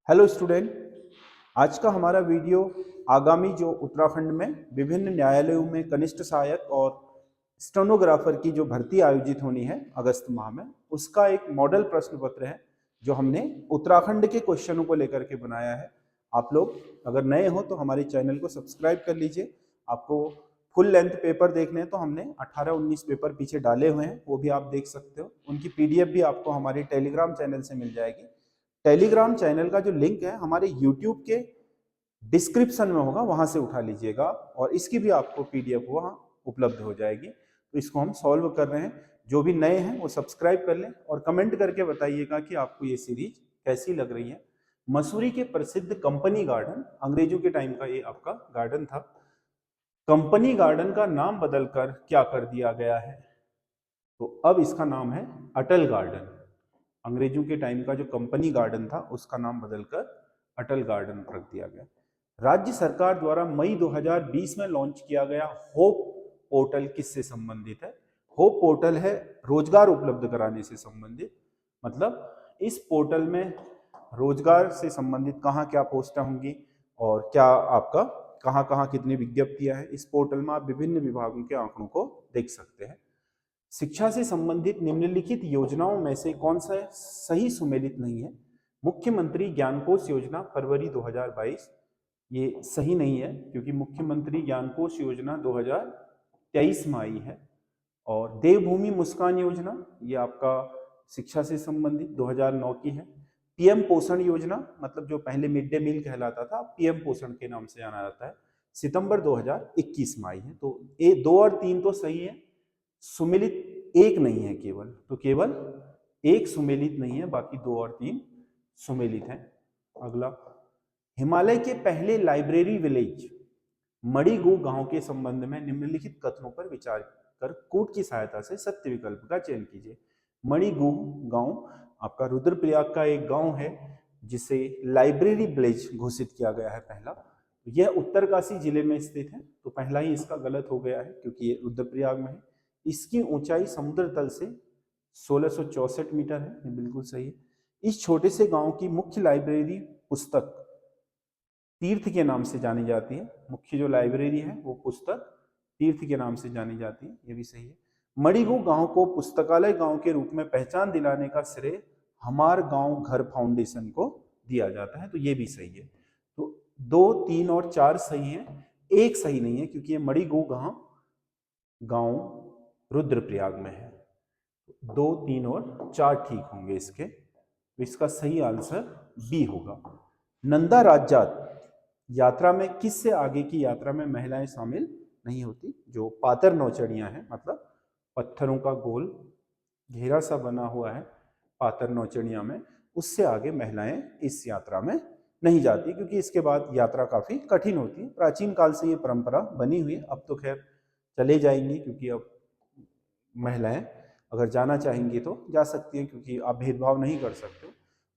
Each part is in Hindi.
Hello student. आज का हमारा वीडियो आगामी जो उत्तराखंड में विभिन्न न्यायालयों में कनिष्ठ सहायक और स्टेनोग्राफर की जो भर्ती आयोजित होनी है अगस्त माह में, उसका एक मॉडल प्रश्न पत्र है जो हमने उत्तराखंड के क्वेश्चनों को लेकर के बनाया है। आप लोग अगर नए हो तो हमारे चैनल को सब्सक्राइब कर लीजिए। आपको फुल लेंथ पेपर देखने हैं तो हमने 18-19 पेपर पीछे डाले हुए हैं, वो भी आप देख सकते हो। उनकी पीडीएफ भी आपको हमारे टेलीग्राम चैनल से मिल जाएगी। टेलीग्राम चैनल का जो लिंक है हमारे यूट्यूब के डिस्क्रिप्शन में होगा, वहां से उठा लीजिएगा और इसकी भी आपको पीडीएफ वहां उपलब्ध हो जाएगी। तो इसको हम सॉल्व कर रहे हैं। जो भी नए हैं वो सब्सक्राइब कर लें और कमेंट करके बताइएगा कि आपको ये सीरीज कैसी लग रही है। मसूरी के प्रसिद्ध कंपनी गार्डन, अंग्रेजों के टाइम का ये आपका गार्डन था। कंपनी गार्डन का नाम बदलकर क्या कर दिया गया है? तो अब इसका नाम है अटल गार्डन। अंग्रेजों के टाइम का जो कंपनी गार्डन था उसका नाम बदलकर अटल गार्डन रख दिया गया। राज्य सरकार द्वारा मई 2020 में लॉन्च किया गया होप पोर्टल किससे संबंधित है? होप पोर्टल है रोजगार उपलब्ध कराने से संबंधित। मतलब इस पोर्टल में रोजगार से संबंधित कहाँ क्या पोस्टें होंगी और क्या आपका कहाँ कहाँ कितनी विज्ञप्तियां हैं। इस पोर्टल में आप विभिन्न विभागों के आंकड़ों को देख सकते हैं। शिक्षा से संबंधित निम्नलिखित योजनाओं में से कौन सा सही सुमेलित नहीं है? मुख्यमंत्री ज्ञान कोश योजना फरवरी 2022, ये सही नहीं है क्योंकि मुख्यमंत्री ज्ञान कोश योजना 2023 में आई है। और देवभूमि मुस्कान योजना ये आपका शिक्षा से संबंधित 2009 की है। पीएम पोषण योजना, मतलब जो पहले मिड डे मील कहलाता था, पीएम पोषण के नाम से जाना जाता है, सितंबर 2021 में आई है। तो ए 2 और 3 तो सही है, सुमेलित एक नहीं है केवल, तो केवल एक सुमेलित नहीं है, बाकी 2 और 3 सुमेलित हैं। अगला, हिमालय के पहले लाइब्रेरी विलेज मणिगु गांव के संबंध में निम्नलिखित कथनों पर विचार कर कूट की सहायता से सत्य विकल्प का चयन कीजिए। मणिगु गांव आपका रुद्रप्रयाग का एक गांव है जिसे लाइब्रेरी विलेज घोषित किया गया है पहला। यह उत्तरकाशी जिले में स्थित है, तो पहला ही इसका गलत हो गया है क्योंकि ये रुद्रप्रयाग में है। इसकी ऊंचाई समुद्र तल से 1664 मीटर है, ये बिल्कुल सही है। इस छोटे से गांव की मुख्य लाइब्रेरी पुस्तक तीर्थ के नाम से जानी जाती है। मुख्य जो लाइब्रेरी है वो पुस्तक तीर्थ के नाम से जानी जाती है, ये भी सही है। मणिगु गांव को पुस्तकालय गांव के रूप में पहचान दिलाने का श्रेय हमार गांव घर फाउंडेशन को दिया जाता है, तो ये भी सही है। तो 2, 3 और 4 सही है, एक सही नहीं है क्योंकि ये मणिगु गांव रुद्रप्रयाग में है। 2, 3 और 4 ठीक होंगे इसके, तो इसका सही आंसर बी होगा। नंदा राजजात यात्रा में किससे आगे की यात्रा में महिलाएं शामिल नहीं होती? जो पातर नौचड़ियां हैं, मतलब पत्थरों का गोल घेरा सा बना हुआ है पातर नौचड़ियां में, उससे आगे महिलाएं इस यात्रा में नहीं जाती क्योंकि इसके बाद यात्रा काफी कठिन होती है। प्राचीन काल से ये परंपरा बनी हुई है, अब तो खैर चले जाएंगी क्योंकि अब महिलाएं अगर जाना चाहेंगी तो जा सकती हैं क्योंकि आप भेदभाव नहीं कर सकते।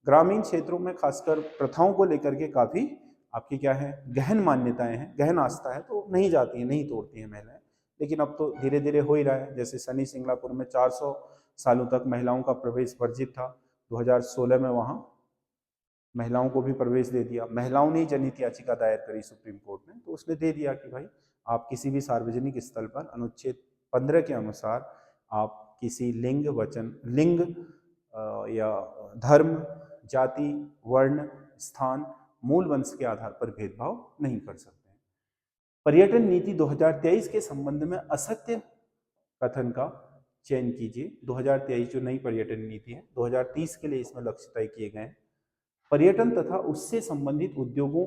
ग्रामीण क्षेत्रों में खासकर प्रथाओं को लेकर के काफी आपकी क्या है, गहन मान्यताएं हैं, गहन आस्था है, तो नहीं जाती है, नहीं तोड़ती हैं महिलाएं। लेकिन अब तो धीरे धीरे हो ही रहा है। जैसे शनि सिंगलापुर में 400 सालों तक महिलाओं का प्रवेश वर्जित था, 2016 में वहां महिलाओं को भी प्रवेश दे दिया। महिलाओं ने जनहित याचिका दायर करी सुप्रीम कोर्ट में, तो उसने दे दिया कि भाई आप किसी भी सार्वजनिक स्थल पर अनुच्छेद 15 के अनुसार आप किसी लिंग या धर्म, जाति, वर्ण, स्थान, मूल वंश के आधार पर भेदभाव नहीं कर सकते हैं। पर्यटन नीति 2023 के संबंध में असत्य कथन का चयन कीजिए। 2023 जो नई पर्यटन नीति है, 2030 के लिए इसमें लक्ष्य तय किए गए हैं। पर्यटन तथा उससे संबंधित उद्योगों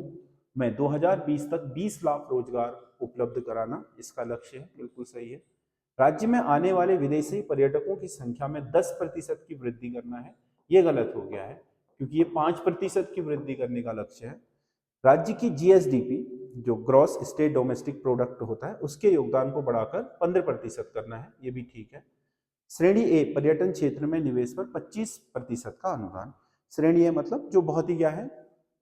में 2020 तक 20 लाख रोजगार उपलब्ध कराना इसका लक्ष्य है, बिल्कुल सही है। राज्य में आने वाले विदेशी पर्यटकों की संख्या में 10% की वृद्धि करना है, ये गलत हो गया है क्योंकि ये 5% की वृद्धि करने का लक्ष्य है। राज्य की जीएसडीपी जो ग्रॉस स्टेट डोमेस्टिक प्रोडक्ट होता है उसके योगदान को बढ़ाकर 15% करना है, ये भी ठीक है। श्रेणी ए पर्यटन क्षेत्र में निवेश पर 25% का अनुदान। श्रेणी ए मतलब जो बहुत ही क्या है,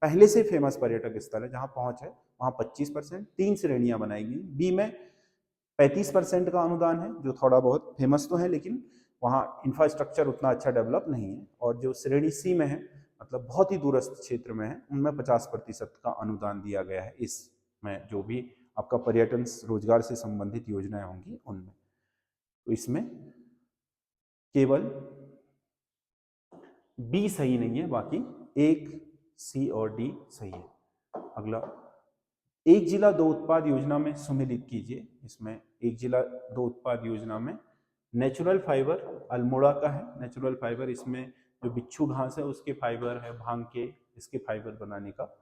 पहले से फेमस पर्यटक स्थल है, जहां पहुंच है वहां 25%। 3 श्रेणियां बनाई गई। बी में 35% का अनुदान है, जो थोड़ा बहुत फेमस तो है लेकिन वहाँ इंफ्रास्ट्रक्चर उतना अच्छा डेवलप नहीं है। और जो श्रेणी सी में है मतलब बहुत ही दूरस्थ क्षेत्र में है, उनमें 50% का अनुदान दिया गया है इसमें, जो भी आपका पर्यटन रोजगार से संबंधित योजनाएं होंगी उनमें। तो इसमें केवल बी सही नहीं है, बाकी एक सी और डी सही है। अगला, एक जिला दो उत्पाद योजना में सम्मिलित कीजिए। इसमें एक जिला दो उत्पाद योजना में नेचुरल फाइबर अल्मोड़ा का है। नेचुरल फाइबर इसमें जो बिच्छू घास है उसके फाइबर है, भांग के इसके फाइबर बनाने का।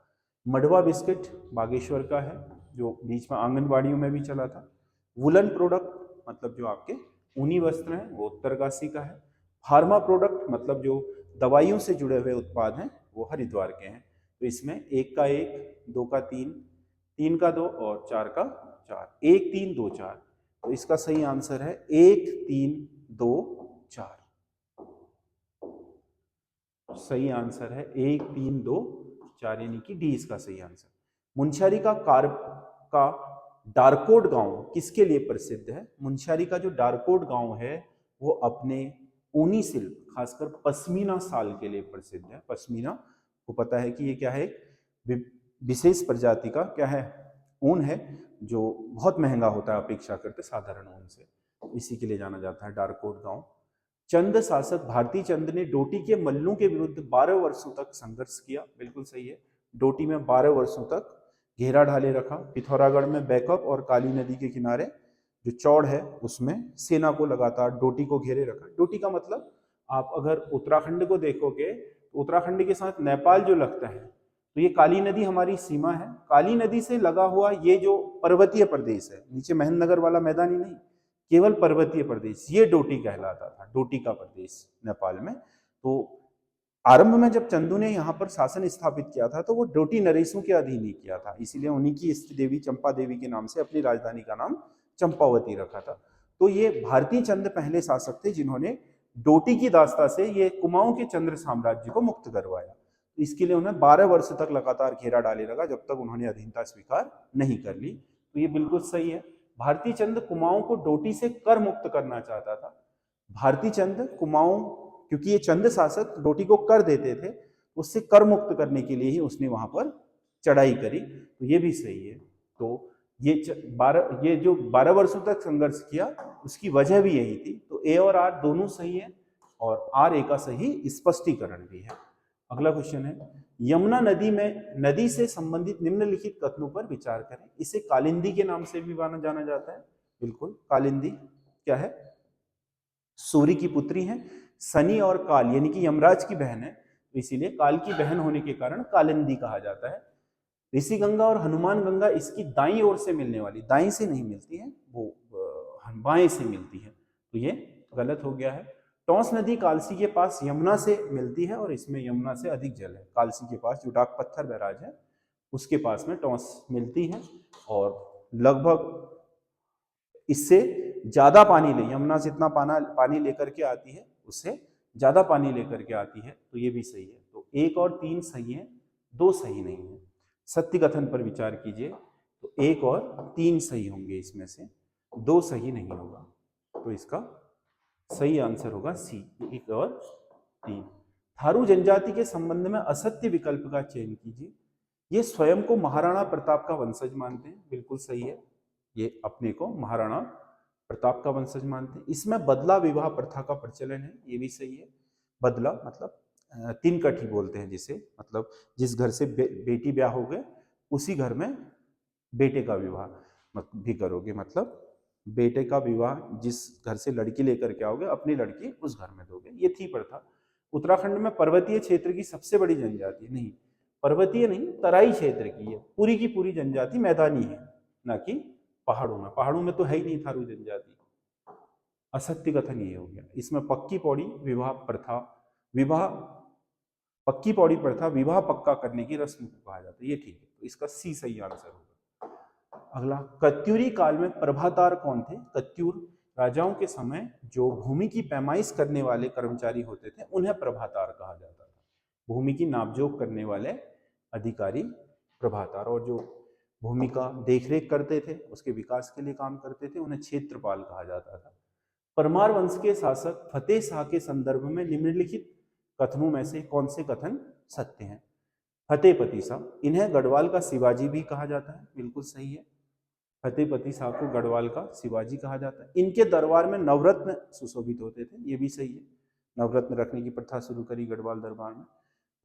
मडवा बिस्किट बागेश्वर का है, जो बीच में आंगनबाड़ियों में भी चला था। वुलन प्रोडक्ट मतलब जो आपके ऊनी वस्त्र हैं वो उत्तरकाशी का है। फार्मा प्रोडक्ट मतलब जो दवाइयों से जुड़े हुए उत्पाद हैं वो हरिद्वार के हैं। तो इसमें एक का एक, दो का तीन, तीन का दो और चार का चार, एक तीन दो चार। तो इसका सही आंसर है एक तीन दो चार। सही आंसर है एक तीन दो चार, यानी कि डी इसका सही आंसर। मुंशियारी का डारकोट गांव किसके लिए प्रसिद्ध है? मुंशियारी का जो डारकोट गांव है वो अपने ऊनी शिल्प, खासकर पश्मीना साल के लिए प्रसिद्ध है। पश्मीना को पता है कि ये क्या है, एक विशेष प्रजाति का क्या है, ऊन है, जो बहुत महंगा होता है अपेक्षा करते साधारण ऊन से, इसी के लिए जाना जाता है डारकोट गांव। चंद शासक भारती चंद ने डोटी के मल्लों के विरुद्ध 12 वर्षों तक संघर्ष किया। बिल्कुल सही है, डोटी में 12 वर्षों तक घेरा ढाले रखा। पिथौरागढ़ में बैकअप और काली नदी के किनारे जो चौड़ है उसमें सेना को लगातार डोटी को घेरे रखा। डोटी का मतलब आप अगर उत्तराखंड को देखोगे तो उत्तराखंड के साथ नेपाल जो लगता है, तो ये काली नदी हमारी सीमा है। काली नदी से लगा हुआ ये जो पर्वतीय प्रदेश है, नीचे महेंद्रनगर वाला मैदानी नहीं, केवल पर्वतीय प्रदेश, ये डोटी कहलाता था, डोटी का प्रदेश नेपाल में। तो आरंभ में जब चंदू ने यहाँ पर शासन स्थापित किया था तो वो डोटी नरेशों के अधीन ही किया था, इसीलिए उन्हीं की इष्ट देवी चंपा देवी के नाम से अपनी राजधानी का नाम चंपावती रखा था। तो ये भारती चंद पहले शासक थे जिन्होंने डोटी की दास्ता से ये कुमाऊं के चंद्र साम्राज्य को मुक्त करवाया। इसके लिए उन्हें 12 वर्ष तक लगातार घेरा डाले रखा, जब तक उन्होंने अधीनता स्वीकार नहीं कर ली। तो ये बिल्कुल सही है, भारती चंद कुमाऊं को डोटी से कर मुक्त करना चाहता था। भारती चंद कुमाऊं, क्योंकि ये चंद शासक डोटी को कर देते थे, उससे कर मुक्त करने के लिए ही उसने वहां पर चढ़ाई करी। तो ये भी सही है। तो ये जो 12 वर्षों तक संघर्ष किया उसकी वजह भी यही थी। तो ए और आर दोनों सही है और आर ए का सही स्पष्टीकरण भी है। अगला क्वेश्चन है, यमुना नदी में नदी से संबंधित निम्नलिखित कथनों पर विचार करें। इसे कालिंदी के नाम से भी जाना जाता है। बिल्कुल, कालिंदी क्या है? सूर्य की पुत्री है, शनि और काल यानी कि यमराज की बहन है, तो इसीलिए काल की बहन होने के कारण कालिंदी कहा जाता है। ऋषि गंगा और हनुमान गंगा इसकी दाईं ओर से मिलने वाली, दाईं से नहीं मिलती है, वो बाएं से मिलती है, तो ये गलत हो गया है। टॉस नदी कालसी के पास यमुना से मिलती है और इसमें यमुना से अधिक जल है। कालसी के पास जो डाक पत्थर बैराज है उसके पास में टॉस मिलती है और लगभग इससे ज्यादा पानी ले, यमुना से इतना पानी लेकर के आती है, उससे ज्यादा पानी लेकर के आती है, तो ये भी सही है। तो एक और तीन सही है, दो सही नहीं है। सत्य कथन पर विचार कीजिए, तो एक और तीन सही होंगे, इसमें से दो सही नहीं होगा। तो इसका सही आंसर होगा सी, एक और तीन। थारू जनजाति के संबंध में असत्य विकल्प का चयन कीजिए। ये स्वयं को महाराणा प्रताप का वंशज मानते हैं, बिल्कुल सही है, ये अपने को महाराणा प्रताप का वंशज मानते हैं। इसमें बदला विवाह प्रथा का प्रचलन है, ये भी सही है। बदला मतलब तीन कठी बोलते हैं जिसे, मतलब जिस घर से बेटी ब्याह हो गए उसी घर में बेटे का विवाह भी करोगे, मतलब बेटे का विवाह जिस घर से लड़की लेकर के आओगे अपनी लड़की उस घर में दोगे, ये थी प्रथा। उत्तराखंड में पर्वतीय क्षेत्र की सबसे बड़ी जनजाति, नहीं पर्वतीय नहीं, तराई क्षेत्र की है, पूरी की पूरी जनजाति मैदानी है, ना कि पहाड़ों में। पहाड़ों में तो है ही नहीं थारू जनजाति। असत्य कथन ये हो गया। इसमें पक्की पौड़ी विवाह प्रथा, पक्की पौड़ी प्रथा विवाह पक्का करने की रस्म को कहा जाता है, ये ठीक है, तो इसका सी सही आंसर होगा। अगला, कत्यूरी काल में प्रभातार कौन थे? कत्यूर राजाओं के समय जो भूमि की पैमाइश करने वाले कर्मचारी होते थे उन्हें प्रभातार कहा जाता था। भूमि की नापजोक करने वाले अधिकारी प्रभातार, और जो भूमि का देखरेख करते थे, उसके विकास के लिए काम करते थे, उन्हें क्षेत्रपाल कहा जाता था। परमार वंश के शासक फतेह शाह के संदर्भ में निम्नलिखित कथनों में से कौन से कथन सत्य हैं। फतेहपति शाह, इन्हें गढ़वाल का शिवाजी भी कहा जाता है, बिल्कुल सही है। फतेहपति शाह को गढ़वाल का शिवाजी कहा जाता है। इनके दरबार में नवरत्न सुशोभित होते थे, ये भी सही है। नवरत्न रखने की प्रथा शुरू करी गढ़वाल दरबार में।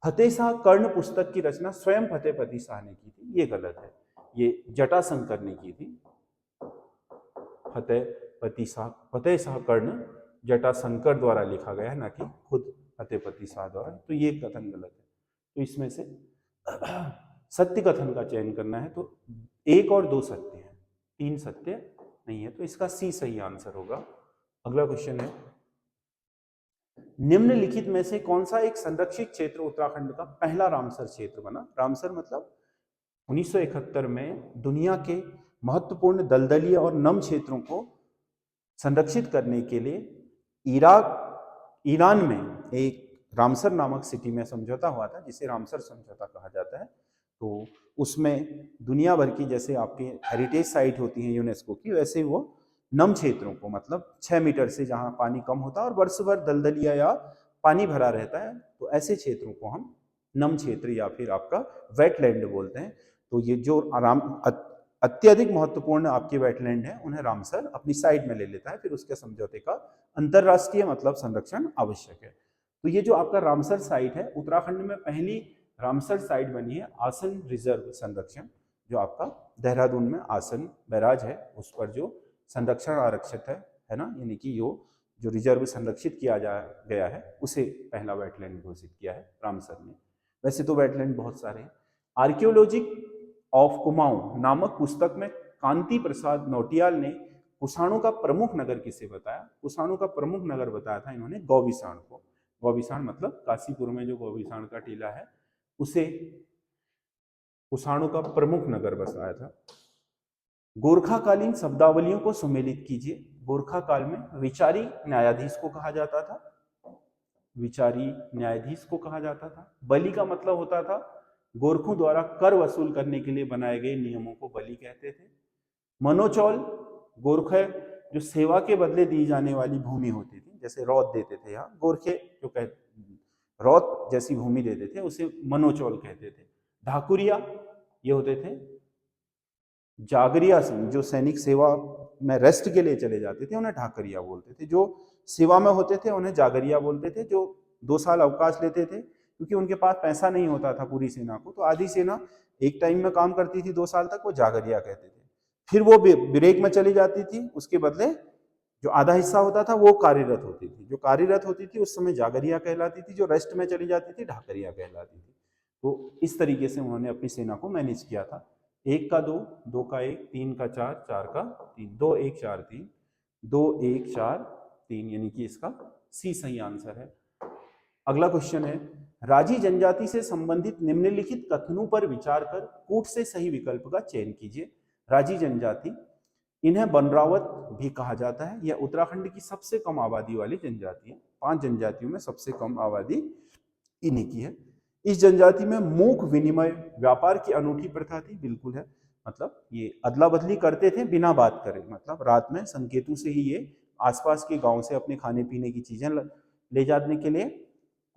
फतेह शाह कर्ण पुस्तक की रचना स्वयं फतेहपति शाह ने की थी, ये गलत है, ये जटाशंकर ने की थी। फतेह शाह कर्ण जटाशंकर द्वारा लिखा गया है, ना कि खुद फतेहपति शाह द्वारा, तो ये कथन गलत है। तो इसमें से सत्य कथन का चयन करना है, तो 1 और 2 सत्य है, 3 सत्य नहीं है, तो इसका सी सही आंसर होगा। अगला क्वेश्चन है, निम्नलिखित में से कौन सा एक संरक्षित क्षेत्र उत्तराखंड का पहला रामसर क्षेत्र बना? रामसर मतलब 1971 में दुनिया के महत्वपूर्ण दलदलीय और नम क्षेत्रों को संरक्षित करने के लिए ईरान में एक रामसर नामक सिटी में समझौता हुआ था, जिसे रामसर समझौता कहा जाता है। तो उसमें दुनिया भर की, जैसे आपकी हेरिटेज साइट होती है यूनेस्को की, वैसे वो नम क्षेत्रों को, मतलब 6 मीटर से जहां पानी कम होता है और वर्ष भर दलदलिया या पानी भरा रहता है, तो ऐसे क्षेत्रों को हम नम क्षेत्र या फिर आपका वेटलैंड बोलते हैं। तो ये जो अत्यधिक महत्वपूर्ण आपके वेटलैंड है, उन्हें रामसर अपनी साइड में ले लेता है, फिर उसके समझौते का अंतरराष्ट्रीय मतलब संरक्षण आवश्यक है। तो ये जो आपका रामसर साइट है, उत्तराखंड में पहली रामसर साइट बनी है आसन रिजर्व संरक्षण, जो आपका देहरादून में आसन बैराज है, उस पर जो संरक्षण आरक्षित है ना, यानी कि जो रिजर्व संरक्षित किया गया है, उसे पहला वेटलैंड घोषित किया है रामसर ने। वैसे तो वेटलैंड बहुत सारे हैं। आर्कियोलॉजी ऑफ कुमाऊं नामक पुस्तक में कांति प्रसाद नौटियाल ने कुषाणु का प्रमुख नगर किसे बताया? कुषाणु का प्रमुख नगर बताया था इन्होंने गौबिसाण को। गौबिसाण मतलब काशीपुर में जो गौबिसाण का टीला है, उसे कुषाणु का प्रमुख नगर बताया था। गोरखाकालीन शब्दावलियों को सुमेलित कीजिए। गोरखा काल में विचारी न्यायाधीश को कहा जाता था, विचारी न्यायाधीश को कहा जाता था। बलि का मतलब होता था गोरखों द्वारा कर वसूल करने के लिए बनाए गए नियमों को बलि कहते थे। मनोचौल गोरखे जो सेवा के बदले दी जाने वाली भूमि होती थी, जैसे रौत देते थे, यहाँ गोरखे जो रौत जैसी भूमि देते थे, उसे मनोचौल कहते थे। ढाकुरिया ये होते थे जागरिया सिंह, जो सैनिक सेवा में रेस्ट के लिए चले जाते थे, उन्हें ढाकरिया बोलते थे। जो सेवा में होते थे उन्हें जागरिया बोलते थे। जो 2 साल अवकाश लेते थे, क्योंकि उनके पास पैसा नहीं होता था पूरी सेना को, तो आधी सेना एक टाइम में काम करती थी 2 साल तक, वो जागरिया कहते थे। फिर वो ब्रेक में चली जाती थी, उसके बदले जो आधा हिस्सा होता था वो कार्यरत होती थी। जो कार्यरत होती थी उस समय जागरिया कहलाती थी, जो रेस्ट में चली जाती थी ढाकरिया कहलाती थी। तो इस तरीके से उन्होंने अपनी सेना को मैनेज किया था। 1 का 2, 2 का 1, 3 का 4, 4 का 3, 2 1 4 3, 2 1 4 3, यानी कि इसका सी सही आंसर है। अगला क्वेश्चन है, राजी जनजाति से संबंधित निम्नलिखित कथनों पर विचार कर कूट से सही विकल्प का चयन कीजिए। राजी जनजाति, इन्हें बनरावत भी कहा जाता है। यह उत्तराखंड की सबसे कम आबादी वाली जनजाति है। 5 जनजातियों में सबसे कम आबादी इन्हीं की है। इस जनजाति में मूक विनिमय व्यापार की अनूठी प्रथा थी, बिल्कुल है। मतलब ये अदला बदली करते थे बिना बात करे, मतलब रात में संकेतों से ही ये आसपास के गांव से अपने खाने पीने की चीजें ले जाने के लिए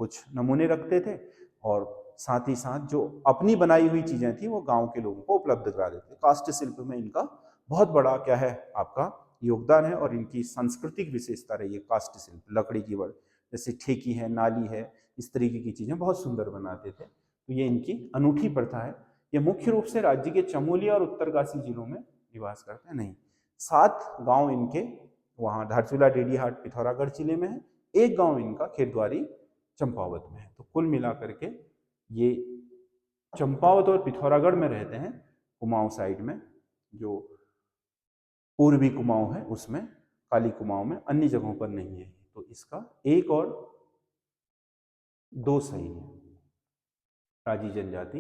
कुछ नमूने रखते थे, और साथ ही साथ जो अपनी बनाई हुई चीजें थी वो गांव के लोगों को उपलब्ध करा देते। काष्ठ शिल्प में इनका बहुत बड़ा क्या है आपका योगदान है, और इनकी सांस्कृतिक विशेषता रही है। काष्ठ शिल्प लकड़ी की वर्क, जैसे ठेकी है, नाली है, इस तरीके की चीजें बहुत सुंदर बनाते थे। तो ये इनकी अनूठी प्रथा है। ये मुख्य रूप से राज्य के चमोली और उत्तरकाशी जिलों में निवास करते हैं। नहीं, 7 गांव इनके वहाँ धारचूला, डेडीहाट, पिथौरागढ़ जिले में है। 1 गांव इनका खेतद्वारी चंपावत में है। तो कुल मिलाकर के ये चंपावत और पिथौरागढ़ में रहते हैं, कुमाऊं साइड में, जो पूर्वी कुमाऊं है उसमें, काली कुमाऊं में, अन्य जगहों पर नहीं है। तो इसका 1 और 2 सही है। राजी जनजाति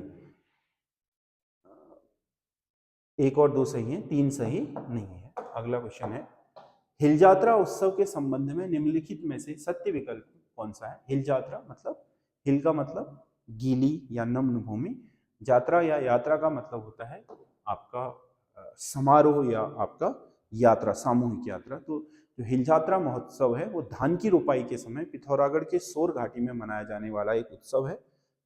1 और 2 सही है, 3 सही नहीं है। अगला क्वेश्चन है, हिल यात्रा उत्सव के संबंध में निम्नलिखित में से सत्य विकल्प कौन सा है? हिल यात्रा मतलब, हिल का मतलब गीली या नम्र भूमि, यात्रा या यात्रा का मतलब होता है आपका समारोह या आपका यात्रा, सामूहिक यात्रा। तो जो हिल यात्रा महोत्सव है वो धान की रोपाई के समय पिथौरागढ़ के सोर घाटी में मनाया जाने वाला एक उत्सव है,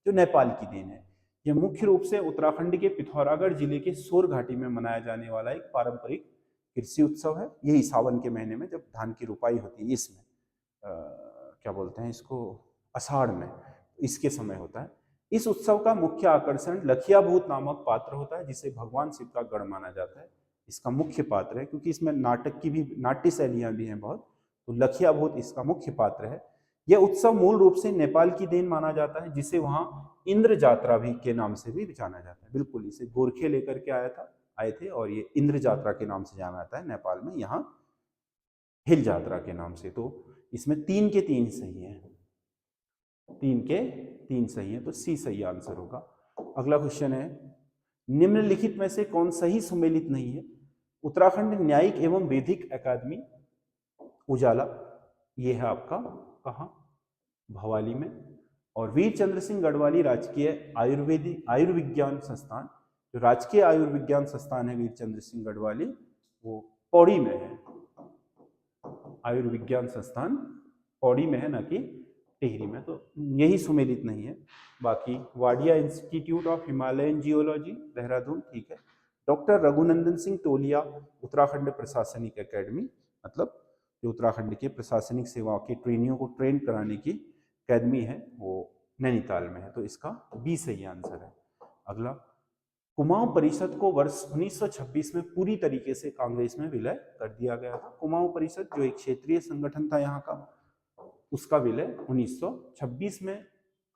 जो नेपाल की देन है। यह मुख्य रूप से उत्तराखंड के पिथौरागढ़ जिले के सोर घाटी में मनाया जाने वाला एक पारंपरिक कृषि उत्सव है। यही सावन के महीने में जब धान की रुपाई होती है, इसमें क्या बोलते हैं इसको, आषाढ़ में, इसके समय होता है। इस उत्सव का मुख्य आकर्षण लखिया भूत नामक पात्र होता है, जिसे भगवान शिव का गढ़ माना जाता है। इसका मुख्य पात्र है, क्योंकि इसमें नाटक की भी नाट्य शैलियां भी हैं बहुत, तो लखिया भूत इसका मुख्य पात्र है। यह उत्सव मूल रूप से नेपाल की देन माना जाता है, जिसे वहां इंद्र जात्रा भी के नाम से भी जाना जाता है। बिल्कुल, इसे गोरखे लेकर के आए थे और ये इंद्र जात्रा के नाम से जाना जाता है नेपाल में, यहाँ हिल जात्रा के नाम से। तो इसमें 3 के 3 सही है, 3 के 3 सही है, तो सी सही आंसर होगा। अगला क्वेश्चन है, निम्नलिखित में से कौन सही सुमेलित नहीं है? उत्तराखंड न्यायिक एवं वैदिक अकादमी उजाला, ये है आपका कहाँ, भवाली में। और वीर चंद्र सिंह गढ़वाली राजकीय आयुर्विज्ञान संस्थान, जो राजकीय आयुर्विज्ञान संस्थान है वीर चंद्र सिंह गढ़वाली, वो पौड़ी में है। आयुर्विज्ञान संस्थान पौड़ी में है, ना कि टिहरी में, तो यही सुमेलित नहीं है। बाकी Wadia institute of Himalayan geology Dehradun, ठीक है। डॉक्टर रघुनंदन सिंह टोलिया उत्तराखंड प्रशासनिक अकेडमी, मतलब जो उत्तराखंड के प्रशासनिक सेवाओं के ट्रेनियों को ट्रेन कराने की अकेडमी है, वो नैनीताल में है, तो इसका बी सही आंसर है। अगला, कुमाऊं परिषद को वर्ष 1926 में पूरी तरीके से कांग्रेस में विलय कर दिया गया था। कुमाऊं परिषद जो एक क्षेत्रीय संगठन था यहाँ का, उसका विलय 1926 में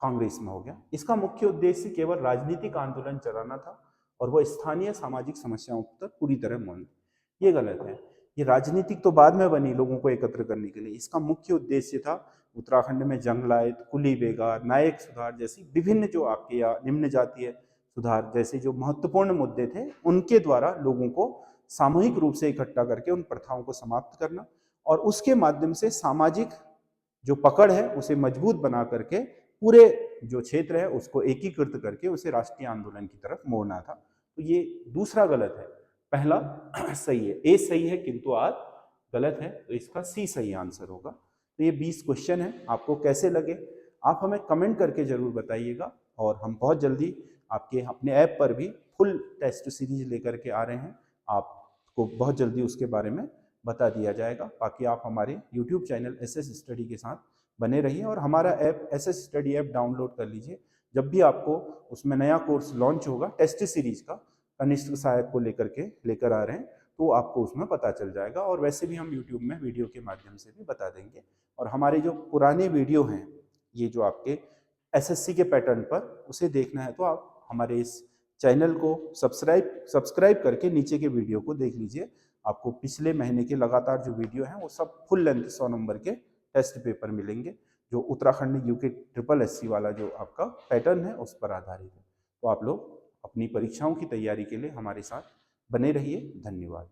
कांग्रेस में हो गया। इसका मुख्य उद्देश्य केवल राजनीतिक आंदोलन चलाना था और वह स्थानीय सामाजिक समस्याओं पर पूरी तरह मौन। ये गलत है, ये राजनीतिक तो बाद में बनी लोगों को एकत्र करने के लिए। इसका मुख्य उद्देश्य था उत्तराखंड में जंगलायत, कुली बेगार, नायक सुधार जैसी विभिन्न जो आपके या निम्न जातीय सुधार जैसे जो महत्वपूर्ण मुद्दे थे, उनके द्वारा लोगों को सामूहिक रूप से इकट्ठा करके उन प्रथाओं को समाप्त करना और उसके माध्यम से सामाजिक जो पकड़ है उसे मजबूत बना करके पूरे जो क्षेत्र है उसको एकीकृत करके उसे राष्ट्रीय आंदोलन की तरफ मोड़ना था। तो ये दूसरा गलत है, पहला सही है। ए सही है किंतु आर गलत है, तो इसका सी सही आंसर होगा। तो ये 20 क्वेश्चन है, आपको कैसे लगे आप हमें कमेंट करके जरूर बताइएगा। और हम बहुत जल्दी आपके अपने ऐप पर भी फुल टेस्ट सीरीज लेकर के आ रहे हैं, आपको बहुत जल्दी उसके बारे में बता दिया जाएगा। बाकी आप हमारे YouTube चैनल SS स्टडी के साथ बने रहिए और हमारा app SS study app download कर लीजिए। जब भी आपको उसमें नया कोर्स लॉन्च होगा टेस्ट सीरीज का, कनिष्ठ सहायक को लेकर आ रहे हैं, तो आपको उसमें पता चल जाएगा। और वैसे भी हम YouTube में वीडियो के माध्यम से भी बता देंगे। और हमारे जो पुराने वीडियो हैं, ये जो आपके SSC के पैटर्न पर, उसे देखना है तो आप हमारे इस चैनल को सब्सक्राइब करके नीचे के वीडियो को देख लीजिए। आपको पिछले महीने के लगातार जो वीडियो हैं वो सब फुल लेंथ 100 नंबर के टेस्ट पेपर मिलेंगे, जो उत्तराखंड UK SSC वाला जो आपका पैटर्न है उस पर आधारित है। तो आप लोग अपनी परीक्षाओं की तैयारी के लिए हमारे साथ बने रहिए। धन्यवाद।